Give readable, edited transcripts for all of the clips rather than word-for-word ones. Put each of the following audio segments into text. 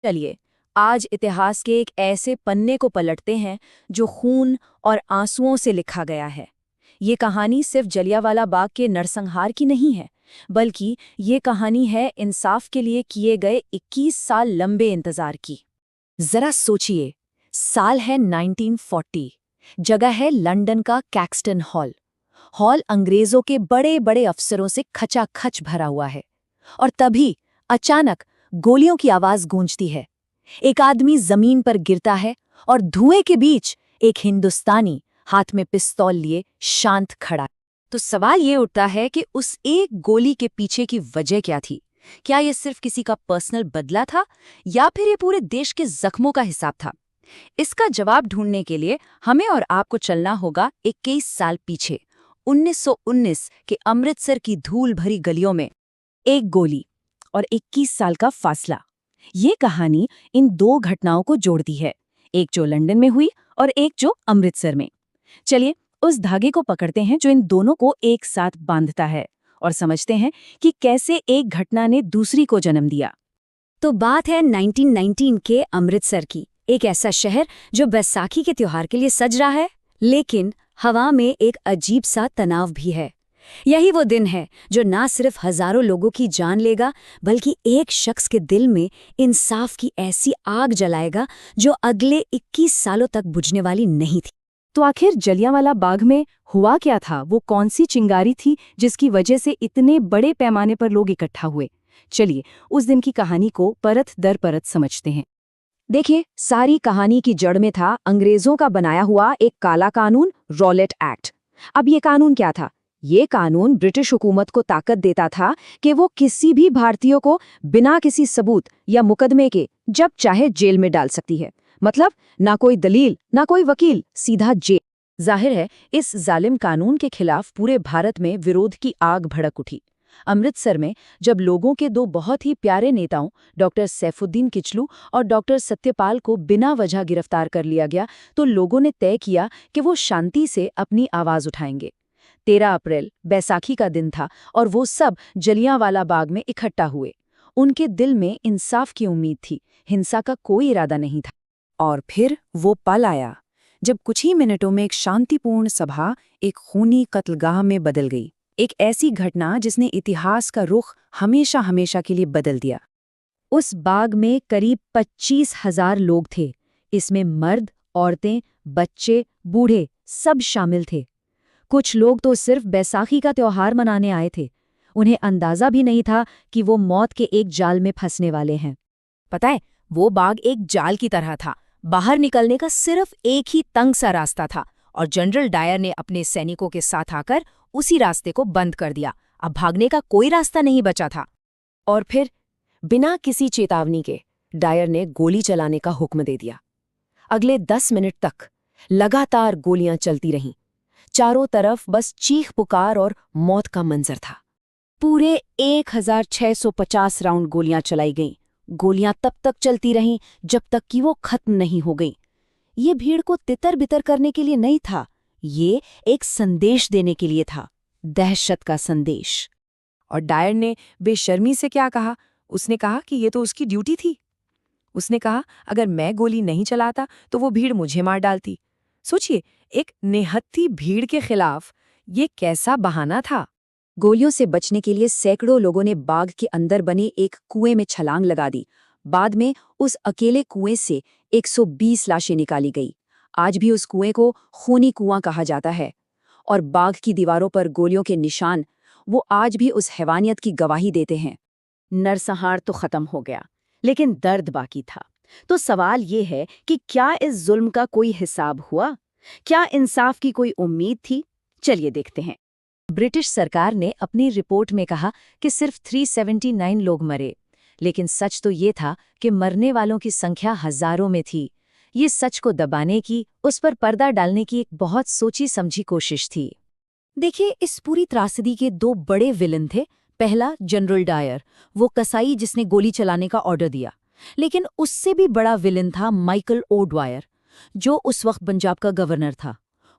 चलिए आज इतिहास के एक ऐसे पन्ने को पलटते हैं जो खून और आंसुओं से लिखा गया है। ये कहानी सिर्फ जलियांवाला बाग के नरसंहार की नहीं है, बल्कि ये कहानी है इंसाफ के लिए किए गए 21 साल लंबे इंतजार की। जरा सोचिए, साल है 1940, जगह है लंदन का कैक्सटन हॉल। हॉल अंग्रेजों के बड़े बड़े अफसरों से खचाखच भरा हुआ है। और तभी अचानक गोलियों की आवाज गूंजती है। एक आदमी जमीन पर गिरता है और धुएं के बीच एक हिंदुस्तानी हाथ में पिस्तौल लिए शांत खड़ा। तो सवाल ये उठता है कि उस एक गोली के पीछे की वजह क्या थी? क्या यह सिर्फ किसी का पर्सनल बदला था या फिर ये पूरे देश के जख्मों का हिसाब था? इसका जवाब ढूंढने के लिए हमें और आपको चलना होगा 21 साल पीछे, 1919 के अमृतसर की धूल भरी गलियों में। एक गोली और 21 साल का फासला, ये कहानी इन दो घटनाओं को जोड़ती है, एक जो लंदन में हुई और एक जो अमृतसर में। चलिए उस धागे को पकड़ते हैं जो इन दोनों को एक साथ बांधता है और समझते हैं कि कैसे एक घटना ने दूसरी को जन्म दिया। तो बात है 1919 के अमृतसर की, एक ऐसा शहर जो बैसाखी के त्योहार के लिए सज रहा है, लेकिन हवा में एक अजीब सा तनाव भी है। यही वो दिन है जो ना सिर्फ हजारों लोगों की जान लेगा, बल्कि एक शख्स के दिल में इंसाफ की ऐसी आग जलाएगा जो अगले 21 सालों तक बुझने वाली नहीं थी। तो आखिर जलियांवाला बाग में हुआ क्या था? वो कौन सी चिंगारी थी जिसकी वजह से इतने बड़े पैमाने पर लोग इकट्ठा हुए? चलिए उस दिन की कहानी को परत दर परत समझते हैं। देखिए, सारी कहानी की जड़ में था अंग्रेजों का बनाया हुआ एक काला कानून, रॉलेट एक्ट। अब ये कानून क्या था? ये कानून ब्रिटिश हुकूमत को ताकत देता था कि वो किसी भी भारतीय को बिना किसी सबूत या मुकदमे के जब चाहे जेल में डाल सकती है। मतलब ना कोई दलील, ना कोई वकील, सीधा जेल। जाहिर है इस जालिम कानून के खिलाफ पूरे भारत में विरोध की आग भड़क उठी। अमृतसर में जब लोगों के दो बहुत ही प्यारे नेताओं डॉक्टर सैफुद्दीन किचलू और डॉक्टर सत्यपाल को बिना वजह गिरफ्तार कर लिया गया, तो लोगों ने तय किया कि वो शांति से अपनी आवाज उठाएंगे। 13 अप्रैल बैसाखी का दिन था और वो सब जलियांवाला बाग में इकट्ठा हुए। उनके दिल में इंसाफ की उम्मीद थी, हिंसा का कोई इरादा नहीं था। और फिर वो पल आया जब कुछ ही मिनटों में एक शांतिपूर्ण सभा एक खूनी कत्लगाह में बदल गई। एक ऐसी घटना जिसने इतिहास का रुख हमेशा हमेशा के लिए बदल दिया। उस बाग में करीब 25,000 लोग थे। इसमें मर्द, औरतें, बच्चे, बूढ़े सब शामिल थे। कुछ लोग तो सिर्फ बैसाखी का त्योहार मनाने आए थे। उन्हें अंदाजा भी नहीं था कि वो मौत के एक जाल में फंसने वाले हैं। पता है, वो बाग एक जाल की तरह था। बाहर निकलने का सिर्फ एक ही तंग सा रास्ता था और जनरल डायर ने अपने सैनिकों के साथ आकर उसी रास्ते को बंद कर दिया। अब भागने का कोई रास्ता नहीं बचा था। और फिर बिना किसी चेतावनी के डायर ने गोली चलाने का हुक्म दे दिया। अगले 10 मिनट तक लगातार गोलियां चलती रहीं। चारों तरफ बस चीख पुकार और मौत का मंजर था। पूरे 1650 राउंड गोलियां चलाई गईं। गोलियां तब तक चलती रहीं जब तक कि वो खत्म नहीं हो गईं। ये भीड़ को तितर बितर करने के लिए नहीं था, ये एक संदेश देने के लिए था, दहशत का संदेश। और डायर ने बेशर्मी से क्या कहा? उसने कहा कि ये तो उसकी ड्यूटी थी। उसने कहा अगर मैं गोली नहीं चलाता तो वो भीड़ मुझे मार डालती। सोचिए, एक निहत्थी भीड़ के खिलाफ ये कैसा बहाना था। गोलियों से बचने के लिए सैकड़ों लोगों ने बाग के अंदर बने एक कुएं में छलांग लगा दी। बाद में उस अकेले कुएं से 120 लाशें निकाली गई। आज भी उस कुएं को खूनी कुआं कहा जाता है। और बाग की दीवारों पर गोलियों के निशान, वो आज भी उस हैवानियत की गवाही देते हैं। नरसंहार तो खत्म हो गया, लेकिन दर्द बाकी था। तो सवाल ये है कि क्या इस जुल्म का कोई हिसाब हुआ? क्या इंसाफ की कोई उम्मीद थी? चलिए देखते हैं। ब्रिटिश सरकार ने अपनी रिपोर्ट में कहा कि सिर्फ 379 लोग मरे, लेकिन सच तो ये था कि मरने वालों की संख्या हजारों में थी। ये सच को दबाने की, उस पर पर्दा डालने की एक बहुत सोची समझी कोशिश थी। देखिए, इस पूरी त्रासदी के दो बड़े विलन थे। पहला जनरल डायर, वो कसाई जिसने गोली चलाने का ऑर्डर दिया। लेकिन उससे भी बड़ा विलन था माइकल ओडवायर, जो उस वक्त पंजाब का गवर्नर था।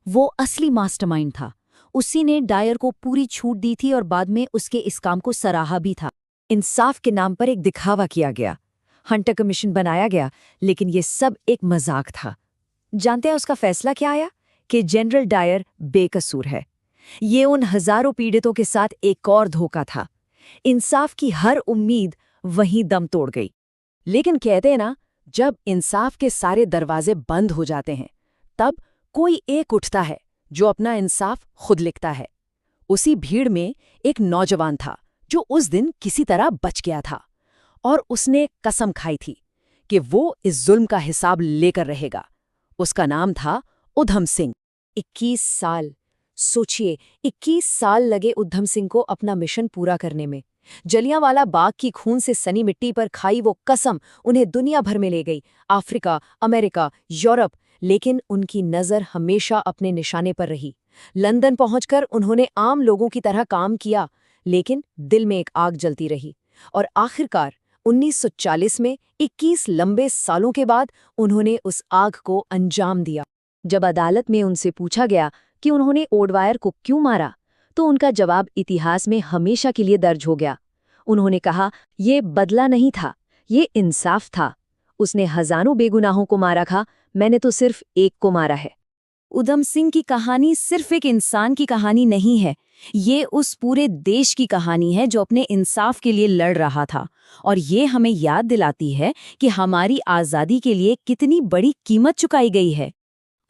वो असली मास्टरमाइंड था। उसी ने डायर को पूरी छूट दी थी और बाद में उसके इस काम को सराहा भी था। इंसाफ के नाम पर एक दिखावा किया गया। हंटर कमीशन बनाया गया, लेकिन ये सब एक मजाक था। जानते हैं उसका फैसला क्या आया? कि जनरल डायर बेकसूर है। ये उन हजारों पीड़ितों के साथ एक और धोखा था। इंसाफ की हर उम्मीद वहीं दम तोड़ गई। लेकिन कहते हैं ना, जब इंसाफ के सारे दरवाजे बंद हो जाते हैं, तब कोई एक उठता है जो अपना इंसाफ खुद लिखता है। उसी भीड़ में एक नौजवान था जो उस दिन किसी तरह बच गया था, और उसने कसम खाई थी कि वो इस जुल्म का हिसाब लेकर रहेगा। उसका नाम था उधम सिंह। 21 साल। सोचिए, 21 साल लगे उधम सिंह को अपना मिशन पूरा करने में। जलियांवाला बाग की खून से सनी मिट्टी पर खाई वो कसम उन्हें दुनिया भर में ले गई, अफ्रीका, अमेरिका, यूरोप। लेकिन उनकी नज़र हमेशा अपने निशाने पर रही। लंदन पहुंचकर उन्होंने आम लोगों की तरह काम किया, लेकिन दिल में एक आग जलती रही। और आखिरकार 1940 में 21 लंबे सालों के बाद उन्होंने उस आग को अंजाम दिया। जब अदालत में उनसे पूछा गया कि उन्होंने ओडवायर को क्यों मारा, तो उनका जवाब इतिहास में हमेशा के लिए दर्ज हो गया। उन्होंने कहा, ये बदला नहीं था, ये इंसाफ था। उसने हजारों बेगुनाहों को मारा था, मैंने तो सिर्फ एक को मारा है। उधम सिंह की कहानी सिर्फ एक इंसान की कहानी नहीं है, ये उस पूरे देश की कहानी है जो अपने इंसाफ के लिए लड़ रहा था। और ये हमें याद दिलाती है कि हमारी आज़ादी के लिए कितनी बड़ी कीमत चुकाई गई है।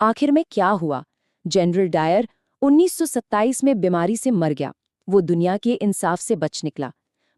आखिर में क्या हुआ? जनरल डायर 1927 में बीमारी से मर गया। वो दुनिया के इंसाफ से बच निकला।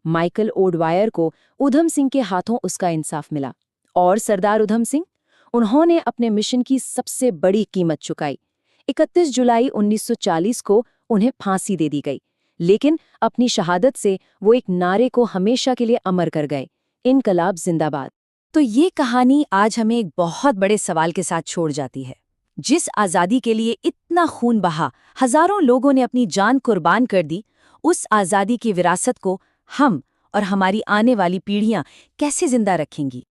माइकल ओडवायर को उधम सिंह के हाथों उसका इंसाफ मिला। और सरदार उधम सिंह, उन्होंने अपने मिशन की सबसे बड़ी कीमत चुकाई। 31 जुलाई 1940 को उन्हें फांसी दे दी गई, लेकिन अपनी शहादत से वो एक नारे को हमेशा के लिए अमर कर गए, इनकलाब जिंदाबाद। तो ये कहानी आज हमें एक बहुत बड़े सवाल के साथ छोड़ जाती है। जिस आज़ादी के लिए इतना खून बहा, हजारों लोगों ने अपनी जान कुर्बान कर दी, उस आज़ादी की विरासत को हम और हमारी आने वाली पीढ़ियां कैसे जिंदा रखेंगी?